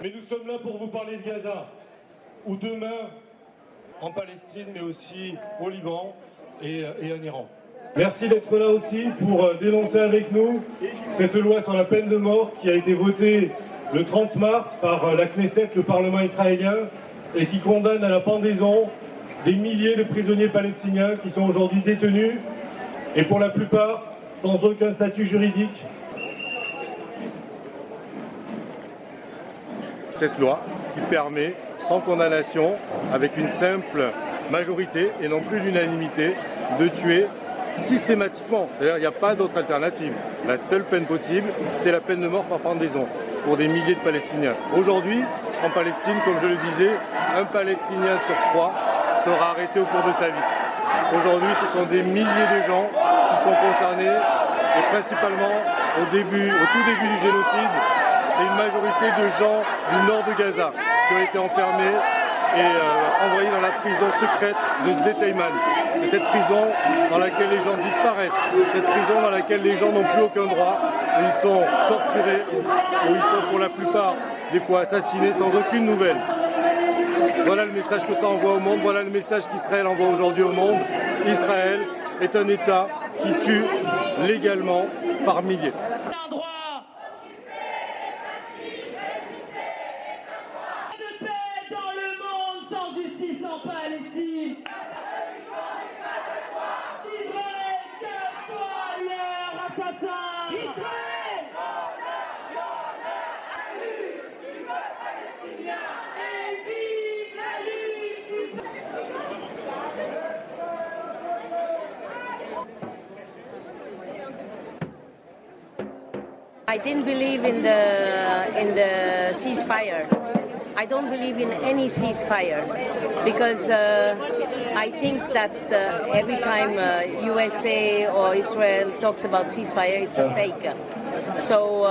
Mais nous sommes là pour vous parler de Gaza, ou demain en Palestine, mais aussi au Liban et en Iran. Merci d'être là aussi pour dénoncer avec nous cette loi sur la peine de mort qui a été votée le 30 mars par la Knesset, le Parlement israélien, et qui condamne à la pendaison des milliers de prisonniers palestiniens qui sont aujourd'hui détenus, et pour la plupart sans aucun statut juridique. Cette loi qui permet, sans condamnation, avec une simple majorité et non plus l'unanimité, de tuer systématiquement. C'est-à-dire qu'il n'y a pas d'autre alternative. La seule peine possible, c'est la peine de mort par pendaison pour des milliers de Palestiniens. Aujourd'hui, en Palestine, comme je le disais, un Palestinien sur 3 sera arrêté au cours de sa vie. Aujourd'hui, ce sont des milliers de gens qui sont concernés, et principalement au tout début du génocide, c'est une majorité de gens du nord de Gaza qui ont été enfermés et envoyés dans la prison secrète de Sde Teiman. C'est cette prison dans laquelle les gens disparaissent, cette prison dans laquelle les gens n'ont plus aucun droit, où ils sont torturés, où ils sont pour la plupart des fois assassinés sans aucune nouvelle. Voilà le message que ça envoie au monde, voilà le message qu'Israël envoie aujourd'hui au monde. Israël est un État qui tue légalement par milliers. I didn't believe in the ceasefire. I don't believe in any ceasefire because I think that every time USA or Israel talks about ceasefire, it's a fake. So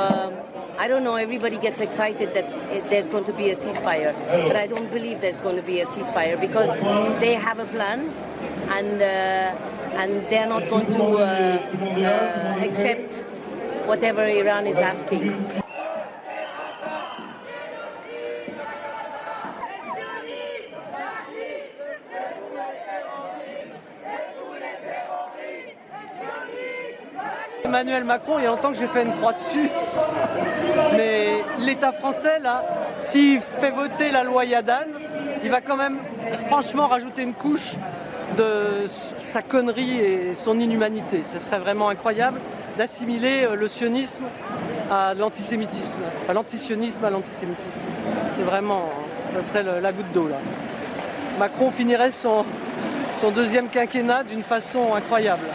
I don't know, everybody gets excited that there's going to be a ceasefire, but I don't believe there's going to be a ceasefire because they have a plan and they're not going to accept whatever Iran is asking. Emmanuel Macron, il y a longtemps que j'ai fait une croix dessus, mais l'État français, là, s'il fait voter la loi Yadan, il va quand même franchement rajouter une couche de sa connerie et son inhumanité. Ce serait vraiment incroyable d'assimiler le sionisme à l'antisémitisme, enfin l'antisionisme à l'antisémitisme. C'est vraiment, ça serait la goutte d'eau là. Macron finirait son deuxième quinquennat d'une façon incroyable.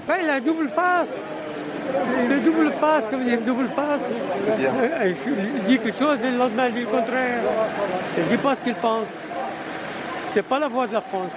Ben, il a double face. C'est double face, comme il dit, double face. Il dit quelque chose et le lendemain il dit le contraire. Il ne dit pas ce qu'il pense. C'est pas la voix de la France.